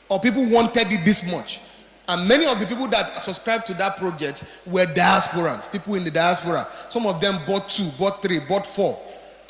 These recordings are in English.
or people wanted it this much. And many of the people that subscribed to that project were diasporans, people in the diaspora. Some of them bought 2, bought 3, bought 4,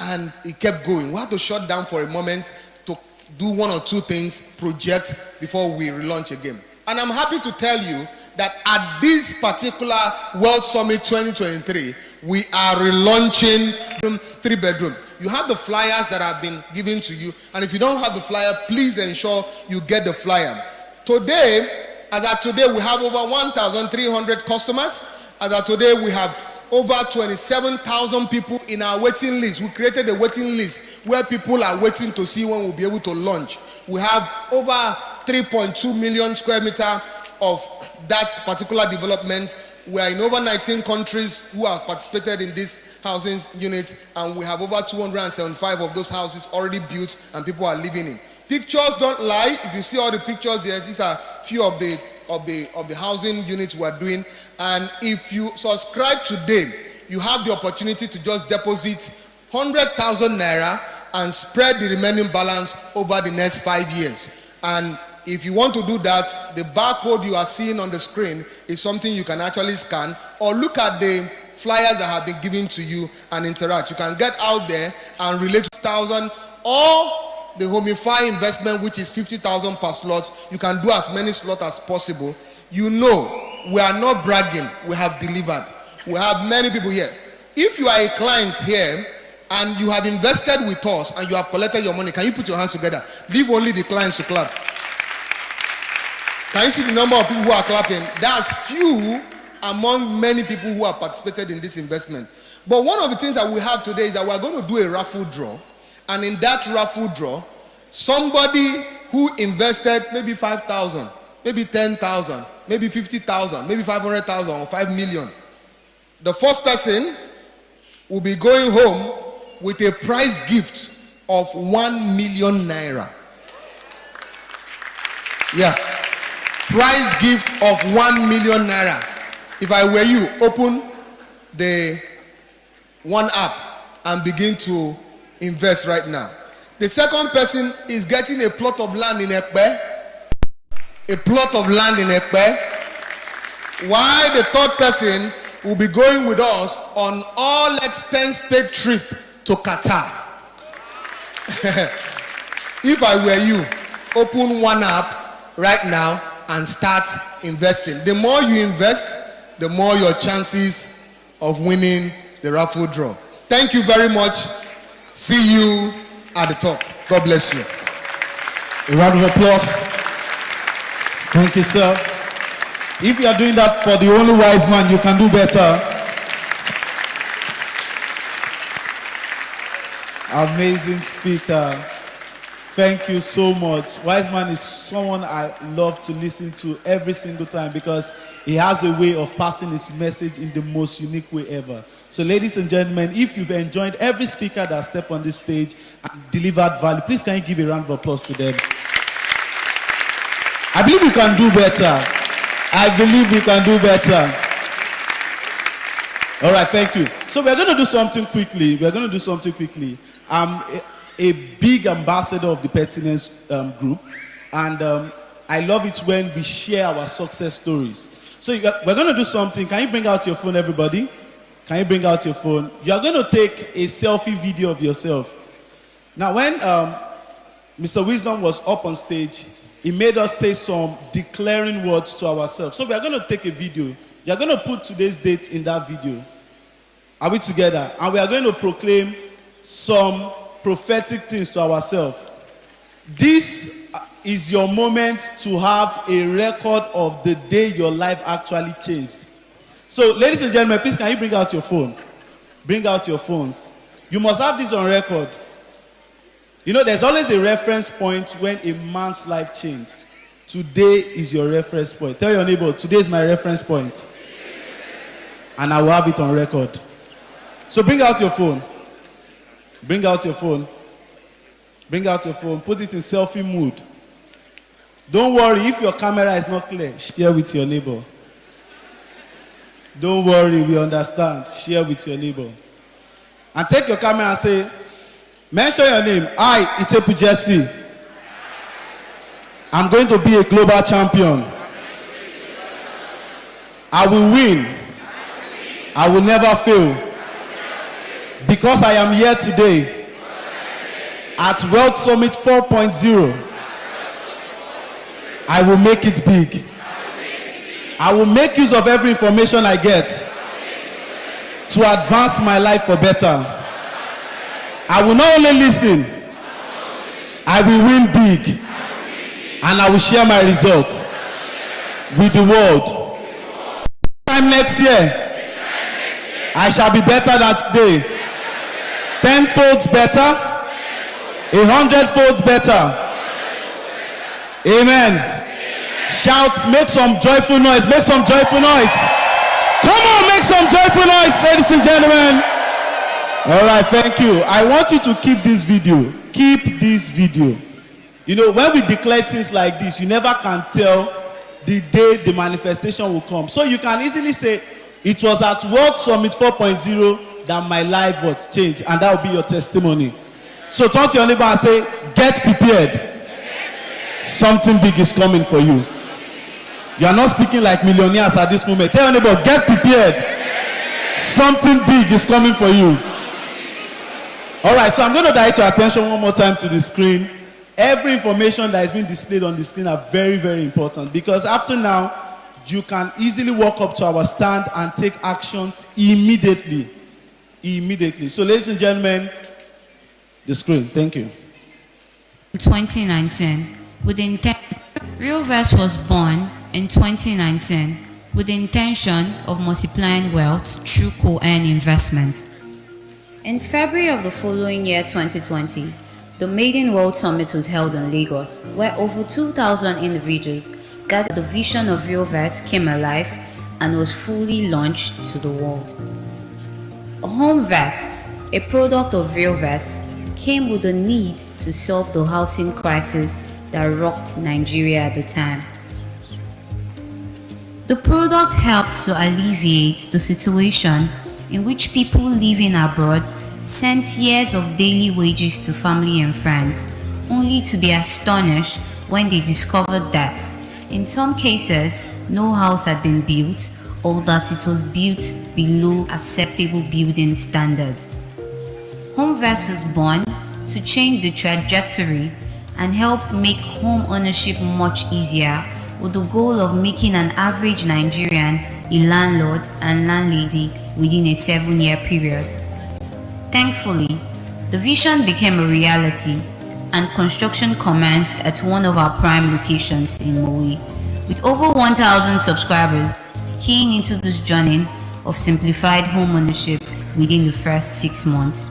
and it kept going. We had to shut down for a moment to do 1 or 2 things, project, before we relaunch again. And I'm happy to tell you that at this particular World Summit 2023, we are relaunching 3-bedroom. You have the flyers that have been given to you, and if you don't have the flyer, please ensure you get the flyer. Today, as of today, we have over 1,300 customers. As of today, we have over 27,000 people in our waiting list. We created a waiting list where people are waiting to see when we'll be able to launch. We have over 3.2 million square meter of that particular development. We are in over 19 countries who have participated in this housing unit, and we have over 275 of those houses already built and people are living in. Pictures don't lie. If you see all the pictures there, these are few of the housing units we are doing. And if you subscribe today, you have the opportunity to just deposit 100,000 naira and spread the remaining balance over the next 5 years. And if you want to do that, the barcode you are seeing on the screen is something you can actually scan, or look at the flyers that have been given to you and interact. You can get out there and relate to 1,000, or the Homify investment, which is 50,000 per slot. You can do as many slots as possible. You know, we are not bragging. We have delivered. We have many people here. If you are a client here and you have invested with us and you have collected your money, can you put your hands together? Leave only the clients to clap. Can you see the number of people who are clapping? That's few among many people who have participated in this investment. But one of the things that we have today is that we're going to do a raffle draw. And in that raffle draw, somebody who invested maybe 5,000, maybe 10,000, maybe 50,000, maybe 500,000 or 5 million, the first person will be going home with a prize gift of 1 million naira. Yeah. Prize gift of 1 million naira. If I were you, open the one app and begin to invest right now. The second person is getting a plot of land in Ekpe. A plot of land in Ekpe. While the third person will be going with us on all expense paid trip to Qatar. If I were you, open one app right now and start investing. The more you invest, the more your chances of winning the raffle draw. Thank you very much. See you at the top. God bless you. A round of applause. Thank you, sir. If you are doing that for the only wise man, you can do better. Amazing speaker. Thank you so much. Wise man is someone I love to listen to every single time because he has a way of passing his message in the most unique way ever. So ladies and gentlemen, if you've enjoyed every speaker that stepped on this stage and delivered value, please can you give a round of applause to them? I believe you can do better. I believe you can do better. All right, thank you. So we're going to do something quickly. I'm a big ambassador of the Pertinence group, and I love it when we share our success stories. So we're going to do something. Can you bring out your phone, everybody? Can you bring out your phone? You're going to take a selfie video of yourself. Now, when Mr. Wisdom was up on stage, he made us say some declaring words to ourselves. So we are going to take a video. You're going to put today's date in that video. Are we together? And we are going to proclaim some prophetic things to ourselves. This is your moment to have a record of the day your life actually changed. So, ladies and gentlemen, please can you bring out your phone? Bring out your phones. You must have this on record. You know, there's always a reference point when a man's life changed. Today is your reference point. Tell your neighbor, today is my reference point. And I will have it on record. So bring out your phone. Bring out your phone. Bring out your phone. Put it in selfie mood. Don't worry, if your camera is not clear, share with your neighbor. Don't worry, we understand. Share with your neighbor. And take your camera and say, mention your name. I, Itepu Jesse. I'm going to be a global champion. I will win. I will never fail. Because I am here today at World Summit 4.0, I will make it big. I will make use of every information I get to advance my life for better. I will not only listen, I will win big, and I will share my results with the world. Time next year, I shall be better than today. 10 folds better, 100 folds better. Amen. Shout, make some joyful noise, make some joyful noise. Come on, make some joyful noise, ladies and gentlemen. All right, thank you. I want you to keep this video. Keep this video. You know, when we declare things like this, you never can tell the day the manifestation will come. So you can easily say, it was at World Summit 4.0 that my life was changed, and that will be your testimony. So turn to your neighbor and say, get prepared. Something big is coming for you. You are not speaking like millionaires at this moment. Tell your neighbor, get prepared. Something big is coming for you. All right, so I'm going to direct your attention one more time to the screen. Every information that is being displayed on the screen are very, very important, because after now, you can easily walk up to our stand and take actions immediately. Immediately. So, ladies and gentlemen, the screen. Thank you. In 2019, Realverse was born in 2019 with the intention of multiplying wealth through co-earn investments. In February of the following year, 2020, the Maiden World Summit was held in Lagos, where over 2,000 individuals gathered. The vision of Realverse came alive and was fully launched to the world. Homeverse, a product of Realverse, came with the need to solve the housing crisis that rocked Nigeria at the time. The product helped to alleviate the situation in which people living abroad sent years of daily wages to family and friends, only to be astonished when they discovered that, in some cases, no house had been built, or that it was built below acceptable building standards. Homeverse was born to change the trajectory and help make home ownership much easier, with the goal of making an average Nigerian a landlord and landlady within a 7-year period. Thankfully, the vision became a reality, and construction commenced at one of our prime locations in Moe, with over 1,000 subscribers keying into this journey of simplified home ownership within the first 6 months.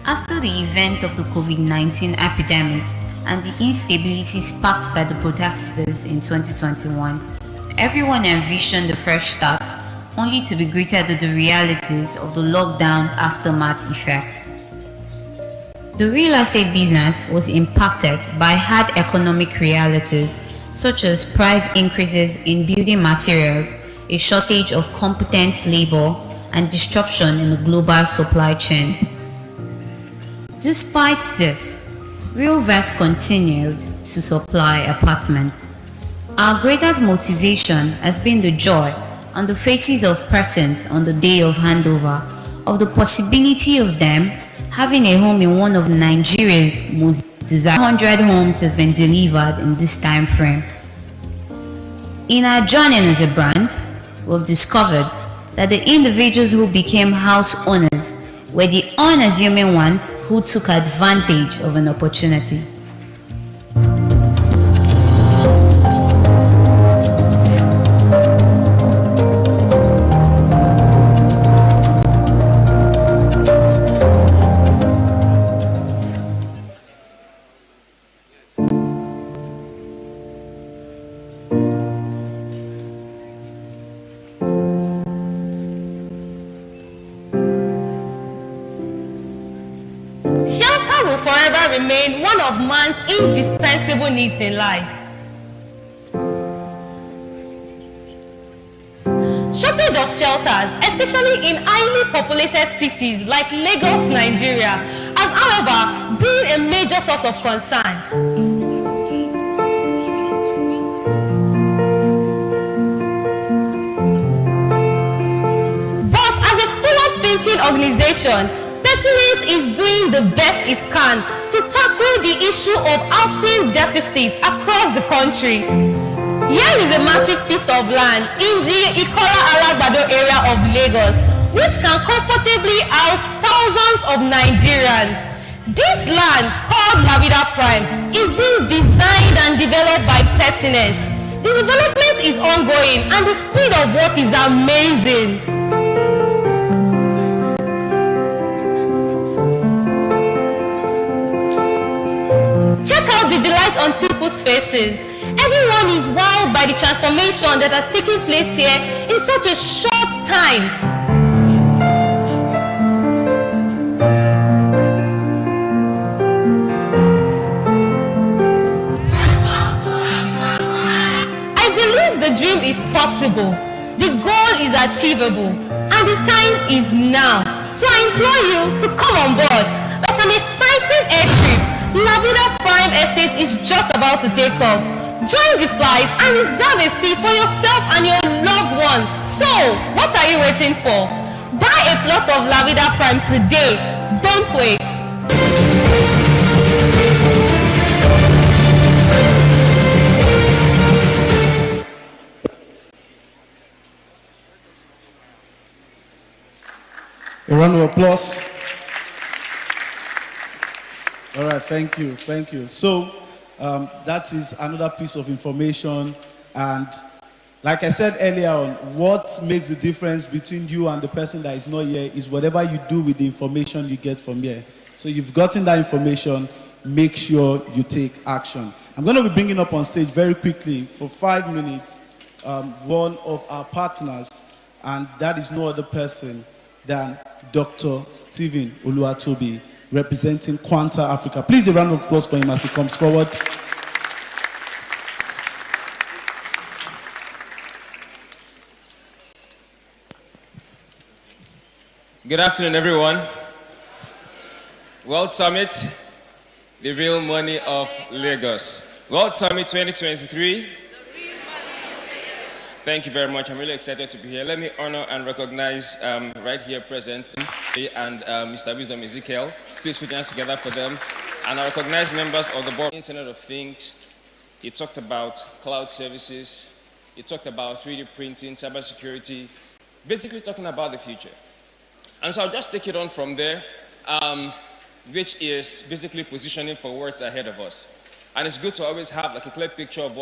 After the event of the COVID-19 epidemic and the instability sparked by the protesters in 2021, everyone envisioned a fresh start, only to be greeted with the realities of the lockdown aftermath effect. The real estate business was impacted by hard economic realities such as price increases in building materials, a shortage of competent labor, and disruption in the global supply chain. Despite this, Realverse continued to supply apartments. Our greatest motivation has been the joy on the faces of persons on the day of handover of the possibility of them having a home in one of Nigeria's most desired. 100 homes have been delivered in this time frame. In our journey as a brand, we've discovered that the individuals who became house owners were the unassuming ones who took advantage of an opportunity. Shelter will forever remain one of man's indispensable needs in life. Shortage of shelters, especially in highly populated cities like Lagos, Nigeria, has however been a major source of concern. information, Pertinence is doing the best it can to tackle the issue of housing deficits across the country. Here is a massive piece of land in the Ikola Alagbado area of Lagos, which can comfortably house thousands of Nigerians. This land, called La Vida Prime, is being designed and developed by Pertinence. The development is ongoing and the speed of work is amazing. Check out the delight on people's faces. Everyone is wowed by the transformation that has taken place here in such a short time. I believe the dream is possible, the goal is achievable, and the time is now. So I implore you to come on board. Like an exciting air trip, La Vida Prime Estate is just about to take off. Join the flight and reserve a seat for yourself and your loved ones. So, what are you waiting for? Buy a plot of La Vida Prime today. Don't wait. A round of applause. All right, thank you, thank you. So that is another piece of information, and like I said earlier on, what makes the difference between you and the person that is not here is whatever you do with the information you get from here. So you've gotten that information, make sure you take action. I'm going to be bringing up on stage very quickly for 5 minutes one of our partners, and that is no other person than Dr. Stephen Oluwatobi, representing Quanta Africa. Please a round of applause for him as he comes forward. Good afternoon, everyone. World Summit, the real money of Lagos. World Summit 2023. Thank you very much. I'm really excited to be here. Let me honor and recognize right here present and Mr. Wisdom Ezekiel. Please put your hands together for them. And I recognize members of the board. Internet of Things. You talked about cloud services. You talked about 3D printing, cybersecurity. Basically talking about the future. And so I'll just take it on from there, which is basically positioning for what's ahead of us. And it's good to always have like a clear picture of what